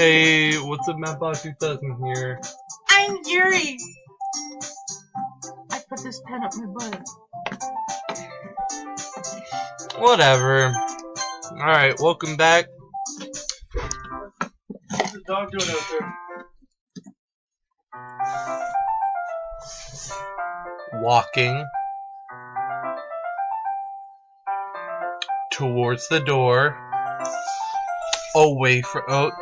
Hey, what's up, Mattbot 2000 here? I'm Yuri! I put this pen up my butt. Whatever. Alright, welcome back. What's the dog doing out there? Walking towards the door.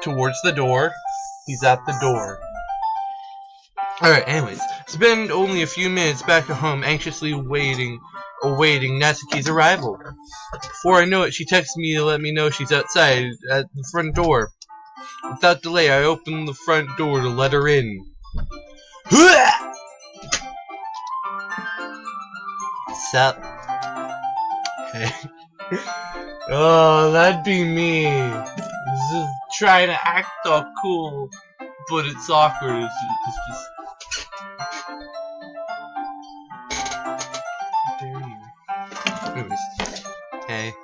Towards the door. He's at the door. Alright, anyways. It's been only a few minutes back at home, anxiously awaiting Natsuki's arrival. Before I know it, she texts me to let me know she's outside at the front door. Without delay, I open the front door to let her in. Sup? Hey. Oh, that'd be me. Just trying to act all cool, but it's awkward. It's just. How dare you? Anyways, hey.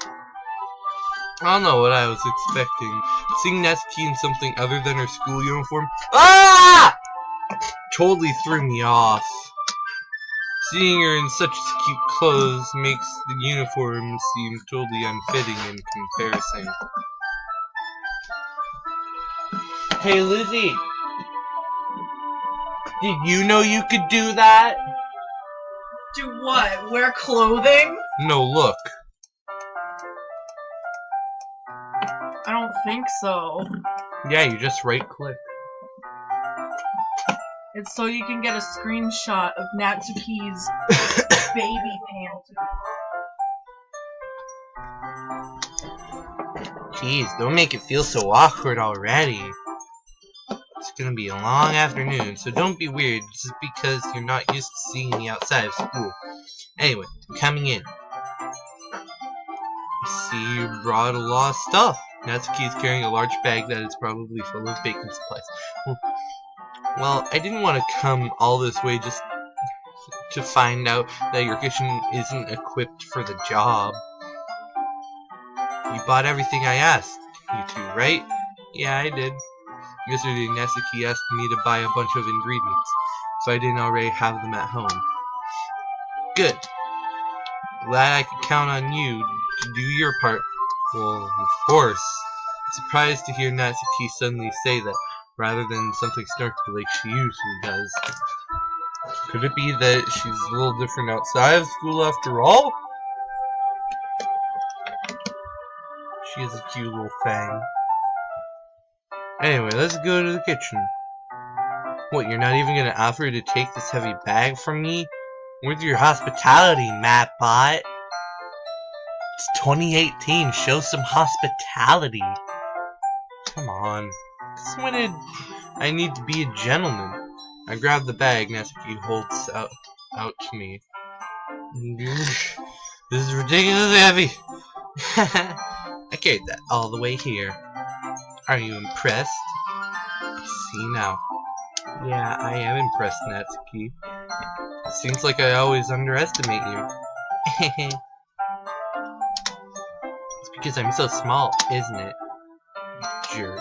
I don't know what I was expecting. Seeing Natsuki in something other than her school uniform, totally threw me off. Seeing her in such cute clothes makes the uniform seem totally unfitting in comparison. Hey Lizzie! Did you know you could do that? Do what? Wear clothing? No, look. I don't think so. Yeah, you just right click. It's so you can get a screenshot of Natsuki's baby pants. Jeez, don't make it feel so awkward already. It's gonna be a long afternoon, so don't be weird just because you're not used to seeing me outside of school. Anyway, I'm coming in. I see you brought a lot of stuff. Natsuki is carrying a large bag that is probably full of baking supplies. Well, I didn't want to come all this way just to find out that your kitchen isn't equipped for the job. You bought everything I asked you to, right? Yeah, I did. Yesterday, Natsuki asked me to buy a bunch of ingredients, so I didn't already have them at home. Good. Glad I could count on you to do your part. Well, of course. I'm surprised to hear Natsuki suddenly say that, rather than something snarky like she usually does. Could it be that she's a little different outside of school after all? She is a cute little thing. Anyway, let's go to the kitchen. What, you're not even gonna offer to take this heavy bag from me? Where's your hospitality, Mattbot? It's 2018, show some hospitality. Come on. This is when I need to be a gentleman. I grab the bag Natsuki holds out to me. This is ridiculously heavy. I carried that all the way here. Are you impressed? See now. Yeah, I am impressed, Natsuki. It seems like I always underestimate you. It's because I'm so small, isn't it? You jerk.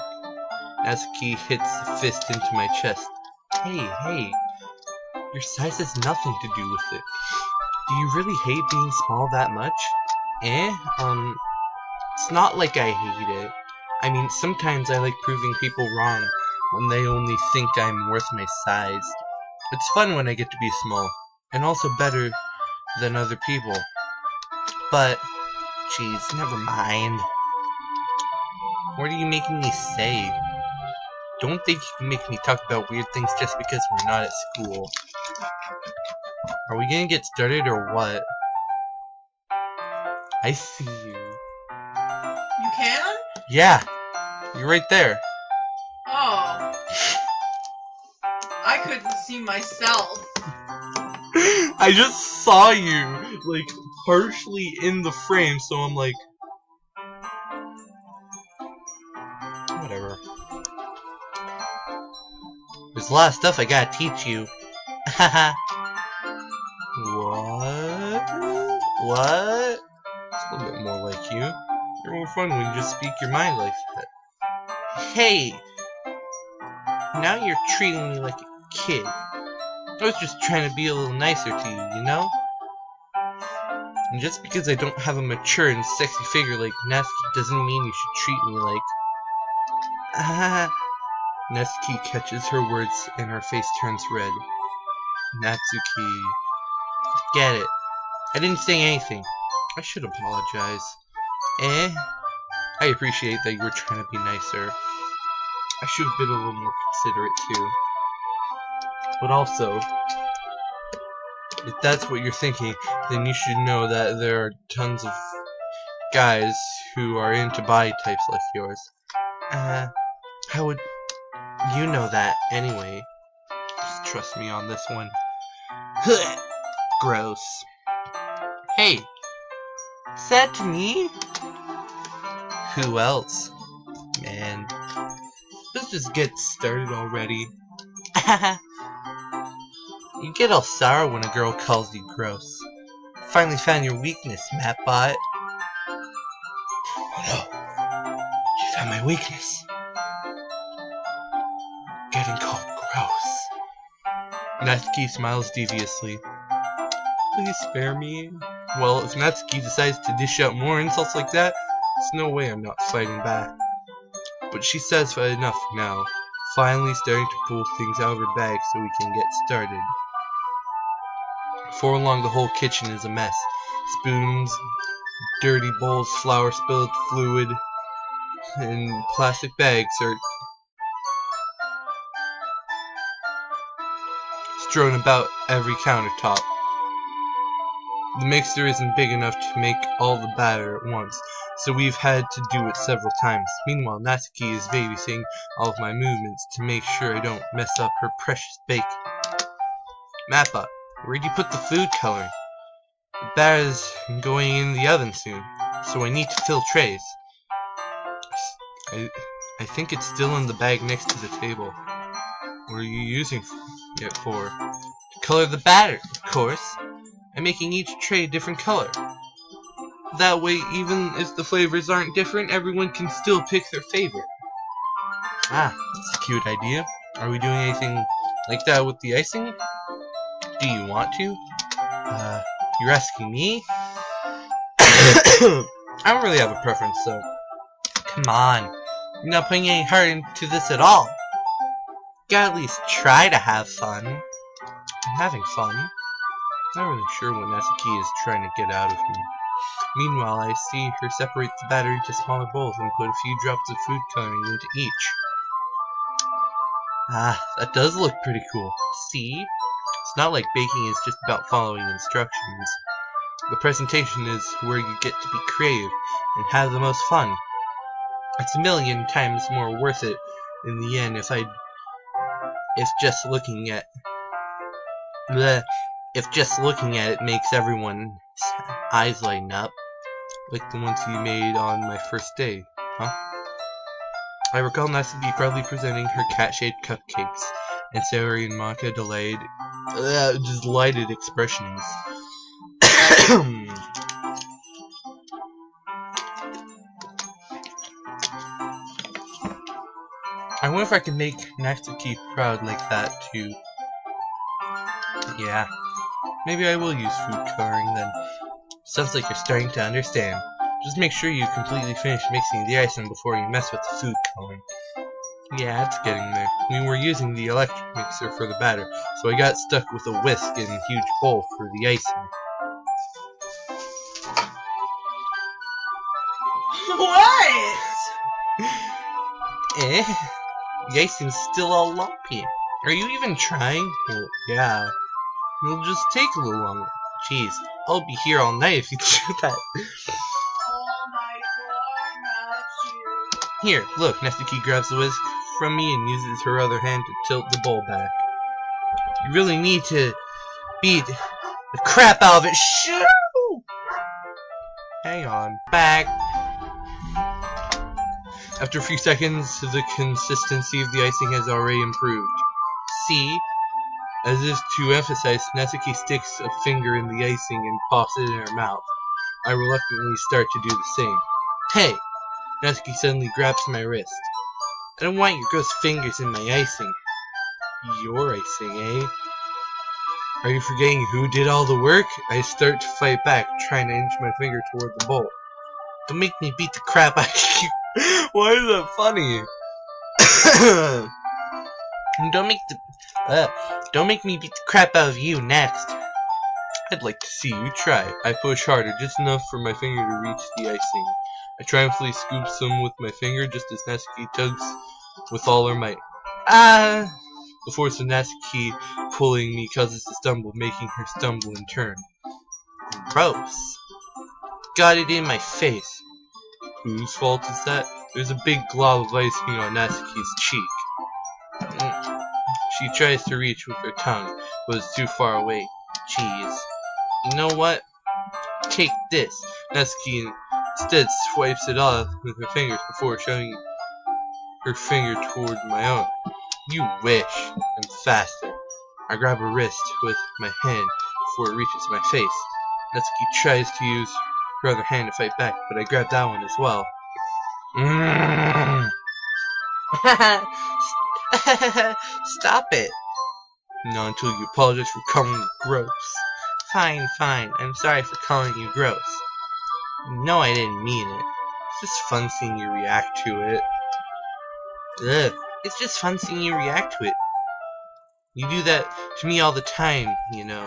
Natsuki hits a fist into my chest. Hey, your size has nothing to do with it. Do you really hate being small that much? It's not like I hate it. I mean, sometimes I like proving people wrong when they only think I'm worth my size. It's fun when I get to be small, and also better than other people. But, jeez, never mind. What are you making me say? Don't think you can make me talk about weird things just because we're not at school. Are we gonna get started or what? I see you. You can? Yeah, you're right there. Oh. I couldn't see myself. I just saw you, like, partially in the frame, so I'm like... Whatever. There's a lot of stuff I gotta teach you. Haha. What? It's a little bit more like you. You're more fun when you just speak your mind like that. Hey! now you're treating me like a kid. I was just trying to be a little nicer to you, you know? And just because I don't have a mature and sexy figure like Natsuki doesn't mean you should treat me like... Natsuki catches her words and her face turns red. Natsuki... Get it. I didn't say anything. I should apologize. I appreciate that you were trying to be nicer. I should have been a little more considerate too. But also, if that's what you're thinking, then you should know that there are tons of guys who are into body types like yours. How would you know that anyway? Just trust me on this one. Gross. Hey, is that to me? Who else? Man, let's just get started already. You get all sour when a girl calls you gross. Finally found your weakness, Mapbot. Oh no, she found my weakness. Getting called gross. Natsuki smiles deviously. Please spare me. Well, if Natsuki decides to dish out more insults like that, there's no way I'm not fighting back. But she's satisfied enough for now, finally starting to pull things out of her bag so we can get started. Before long, the whole kitchen is a mess. Spoons, dirty bowls, flour spilled, fluid, and plastic bags are strewn about every countertop. The mixer isn't big enough to make all the batter at once, so we've had to do it several times. Meanwhile, Natsuki is babysitting all of my movements to make sure I don't mess up her precious bacon. Mappa, where'd you put the food coloring? The batter's going in the oven soon, so I need to fill trays. I think it's still in the bag next to the table. What are you using it for? To color the batter, of course. I'm making each tray a different color. That way, even if the flavors aren't different, everyone can still pick their favorite. Ah, that's a cute idea. Are we doing anything like that with the icing? Do you want to? You're asking me? I don't really have a preference, so... Come on. You're not putting any heart into this at all. Gotta at least try to have fun. I'm having fun. Not really sure what Natsuki is trying to get out of me. Meanwhile, I see her separate the batter into smaller bowls and put a few drops of food coloring into each. Ah, that does look pretty cool. See? It's not like baking is just about following instructions. The presentation is where you get to be creative and have the most fun. It's a million times more worth it in the end if just looking at it makes everyone's eyes lighten up, like the ones you made on my first day, huh? I recall Natsuki proudly presenting her cat-shaped cupcakes, and Sayori and Monica delighted expressions. I wonder if I can make Natsuki proud like that too. Yeah, maybe I will use food coloring then. Sounds like you're starting to understand. Just make sure you completely finish mixing the icing before you mess with the food coloring. Yeah, it's getting there. We were using the electric mixer for the batter, so I got stuck with a whisk and a huge bowl for the icing. What? The icing's still all lumpy. Are you even trying? Well, yeah. It'll just take a little longer. Jeez, I'll be here all night if you do that. Oh my god, Matthew. Here, look, Natsuki grabs the whisk from me and uses her other hand to tilt the bowl back. You really need to beat the crap out of it. Shoo! Hang on. Back. After a few seconds, the consistency of the icing has already improved. See? As if to emphasize, Natsuki sticks a finger in the icing and pops it in her mouth. I reluctantly start to do the same. Hey! Natsuki suddenly grabs my wrist. I don't want your gross fingers in my icing. Your icing, eh? Are you forgetting who did all the work? I start to fight back, trying to inch my finger toward the bowl. Don't make me beat the crap out of you. Why is that funny? Don't make me beat the crap out of you next. I'd like to see you try. I push harder, just enough for my finger to reach the icing. I triumphantly scoop some with my finger, just as Natsuki tugs with all her might. Ah! The force of Natsuki pulling me causes to stumble, making her stumble in turn. Gross. Got it in my face. Whose fault is that? There's a big glob of icing on Natsuki's cheek. She tries to reach with her tongue, but it's too far away. Jeez. You know what? Take this. Natsuki instead swipes it off with her fingers before showing her finger toward my own. You wish. I'm faster. I grab her wrist with my hand before it reaches my face. Natsuki tries to use her other hand to fight back, but I grab that one as well. Stop it. Not until you apologize for calling me gross. Fine, fine. I'm sorry for calling you gross. No, I didn't mean it. It's just fun seeing you react to it. Ugh. It's just fun seeing you react to it. You do that to me all the time, you know.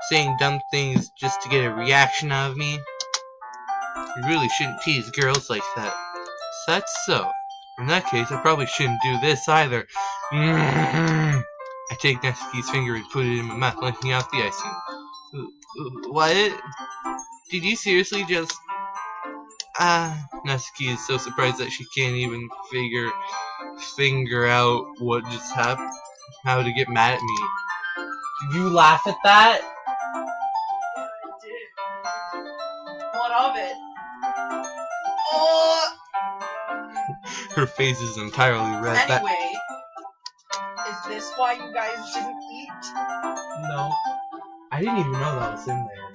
Saying dumb things just to get a reaction out of me. You really shouldn't tease girls like that. So that's so. In that case, I probably shouldn't do this either. I take Natsuki's finger and put it in my mouth, licking out the icing. What? Did you seriously just... Natsuki is so surprised that she can't even figure out what just happened. How to get mad at me. Did you laugh at that? Yeah, I did. What of it? Oh! Her face is entirely red. Anyway, is this why you guys didn't eat? No. I didn't even know that was in there.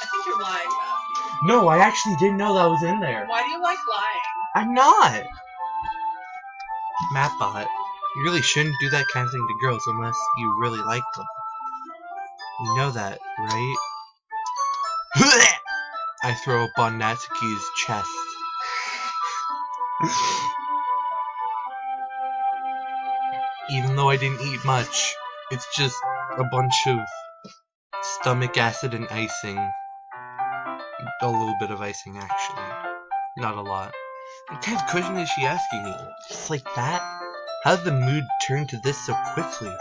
I think you're lying, Matthew. No, I actually didn't know that was in there. Why do you like lying? I'm not! Mattbot, you really shouldn't do that kind of thing to girls unless you really like them. You know that, right? I throw up on Natsuki's chest. Even though I didn't eat much, it's just a bunch of stomach acid and icing. A little bit of icing, actually. Not a lot. What kind of question is she asking me? Just like that? How did the mood turn to this so quickly?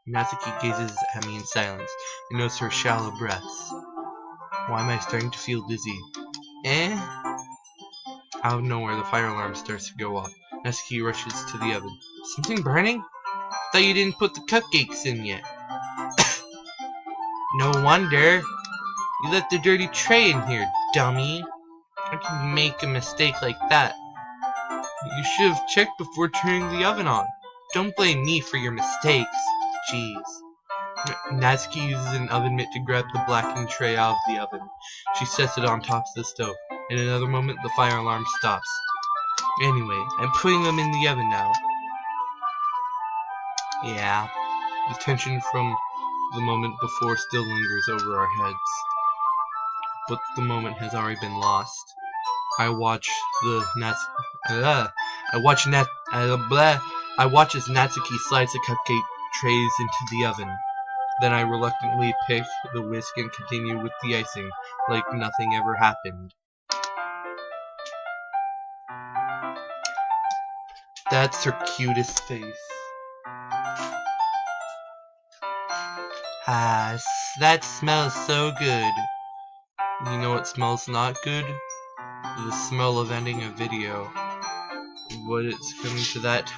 Natsuki gazes at me in silence. I notice her shallow breaths. Why am I starting to feel dizzy? Out of nowhere, the fire alarm starts to go off. Natsuki rushes to the oven. Something burning? Thought you didn't put the cupcakes in yet. No wonder. You left the dirty tray in here, dummy. How can you make a mistake like that? You should have checked before turning the oven on. Don't blame me for your mistakes. Jeez. Natsuki uses an oven mitt to grab the blackened tray out of the oven. She sets it on top of the stove. In another moment, the fire alarm stops. Anyway, I'm putting them in the oven now. Yeah. The tension from the moment before still lingers over our heads. But the moment has already been lost. I watch as Natsuki slides the cupcake trays into the oven. Then I reluctantly pick the whisk and continue with the icing, like nothing ever happened. That's her cutest face. That smells so good. You know what smells not good? The smell of ending a video. What it's coming to that.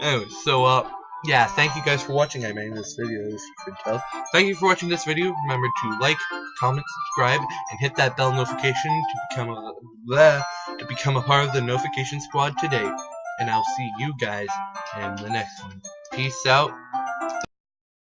Anyway, so yeah, thank you guys for watching. I made this video, as you could tell. Thank you for watching this video. Remember to like, comment, subscribe, and hit that bell notification to become a part of the notification squad today. And I'll see you guys in the next one. Peace out.